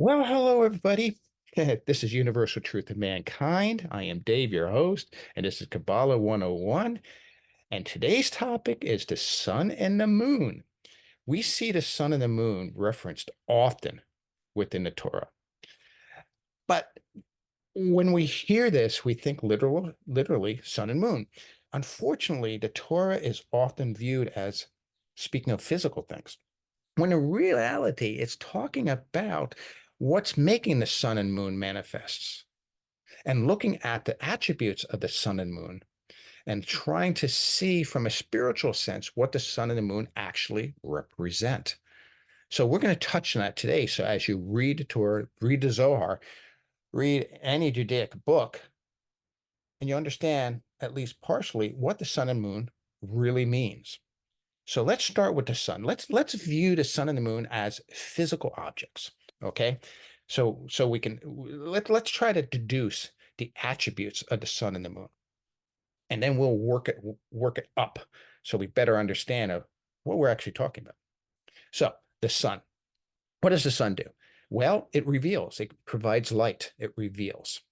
Well, hello, everybody. This is Universal Truth of Mankind. I am Dave, your host, and this is Kabbalah 101. And today's topic is the sun and the moon. We see the sun and the moon referenced often within the Torah. But when we hear this, we think literally sun and moon. Unfortunately, the Torah is often viewed as speaking of physical things, when in reality, it's talking about what's making the sun and moon manifests and looking at the attributes of the sun and moon and trying to see from a spiritual sense what the sun and the moon actually represent. So we're going to touch on that today. So as you read the Torah, read the Zohar, read any Judaic book, and you understand at least partially what the sun and moon really means. So let's start with the sun. Let's view the sun and the moon as physical objects. Okay. So we can let's try to deduce the attributes of the sun and the moon. And then we'll work it up so we better understand what we're actually talking about. So the sun. What does the sun do? Well, it reveals, it provides light, it reveals.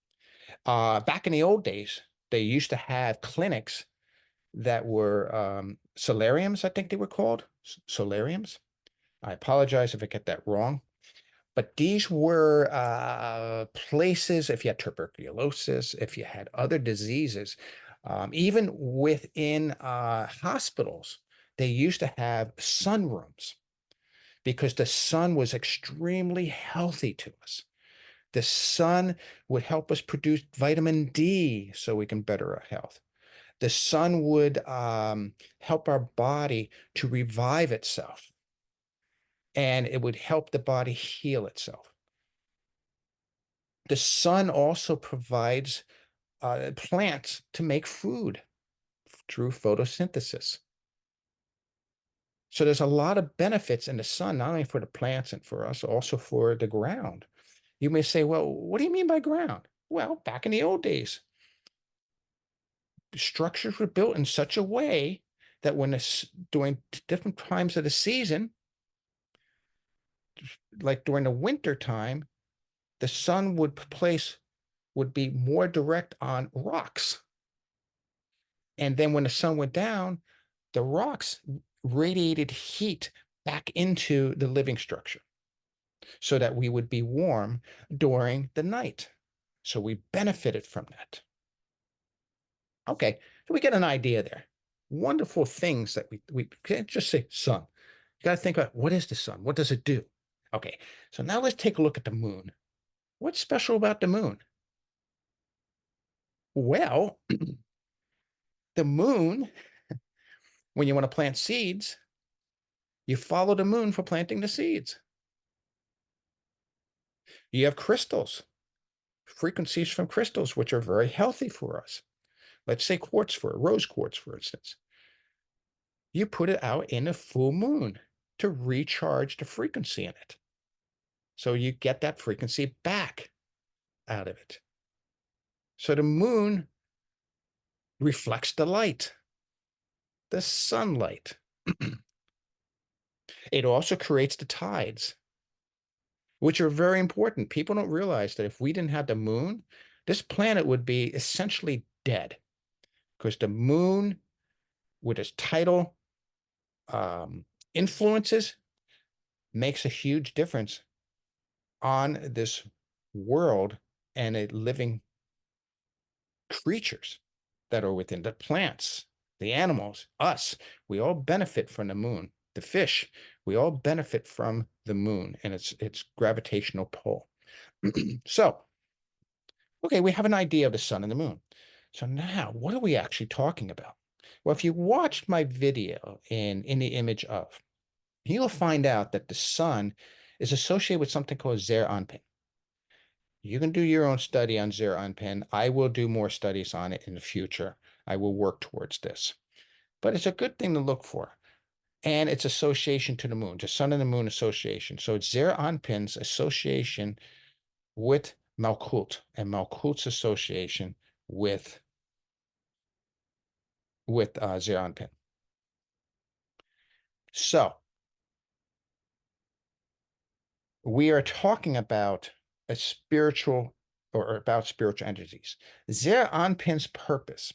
Back in the old days, they used to have clinics that were solariums, I think they were called solariums. I apologize if I get that wrong. But these were places, if you had tuberculosis, if you had other diseases, even within hospitals, they used to have sunrooms because the sun was extremely healthy to us. The sun would help us produce vitamin D so we can better our health. The sun would help our body to revive itself, and it would help the body heal itself. The sun also provides plants to make food through photosynthesis. So there's a lot of benefits in the sun, not only for the plants and for us, also for the ground. You may say, well, what do you mean by ground? Well, back in the old days, structures were built in such a way that during different times of the season, like during the winter time, the sun would be more direct on rocks. And then when the sun went down, the rocks radiated heat back into the living structure so that we would be warm during the night. So we benefited from that. Okay, so we get an idea there. Wonderful things that we can't just say sun. You got to think about, what is the sun? What does it do? Okay, so now let's take a look at the moon. What's special about the moon? Well, the moon, when you want to plant seeds, you follow the moon for planting the seeds. You have crystals, frequencies from crystals, which are very healthy for us. Let's say rose quartz, for instance. You put it out in a full moon to recharge the frequency in it. So you get that frequency back out of it. So the moon reflects the light, the sunlight. It also creates the tides, which are very important. People don't realize that if we didn't have the moon, this planet would be essentially dead because the moon, with its tidal influences, makes a huge difference on this world and the living creatures that are within the plants, the animals, us. We all benefit from the moon. The fish, we all benefit from the moon and its gravitational pull. So, okay, we have an idea of the sun and the moon. So now, what are we actually talking about? Well, if you watched my video in the image of, you'll find out that the sun is associated with something called Zer Anpin. You can do your own study on Zer Anpin. I will do more studies on it in the future. I will work towards this. But it's a good thing to look for. And its association to the moon, the sun and the moon association. So it's Zer Anpin's association with Malkut and Malkut's association with Zer Anpin. So we are talking about a spiritual or about spiritual entities. Zeir Anpin's purpose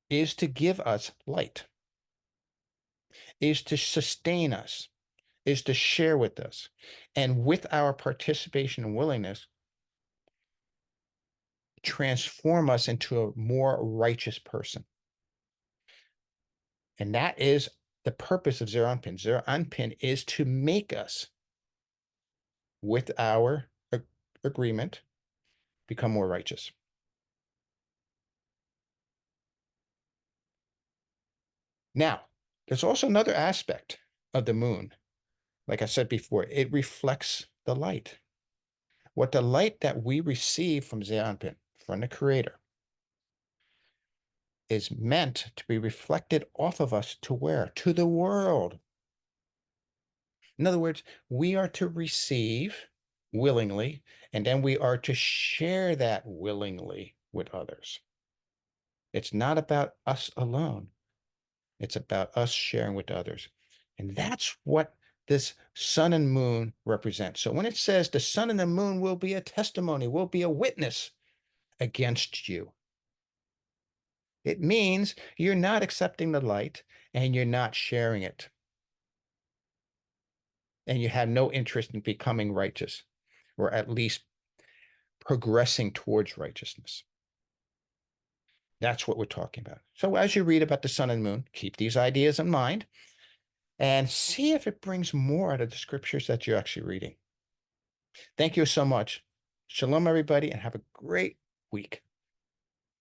is to give us light, is to sustain us, is to share with us. And with our participation and willingness, transform us into a more righteous person. And that is the purpose of Zeir Anpin. Zeir Anpin is to make us, with our agreement, become more righteous. Now, there's also another aspect of the moon. Like I said before, it reflects the light. What the light that we receive from Zeir Anpin, from the Creator, is meant to be reflected off of us to where? To the world. In other words, we are to receive willingly, and then we are to share that willingly with others. It's not about us alone. It's about us sharing with others. And that's what this sun and moon represent. So when it says the sun and the moon will be a testimony, will be a witness against you, it means you're not accepting the light and you're not sharing it. And you have no interest in becoming righteous, or at least progressing towards righteousness. That's what we're talking about. So as you read about the sun and moon, keep these ideas in mind and see if it brings more out of the scriptures that you're actually reading. Thank you so much. Shalom, everybody, and have a great week.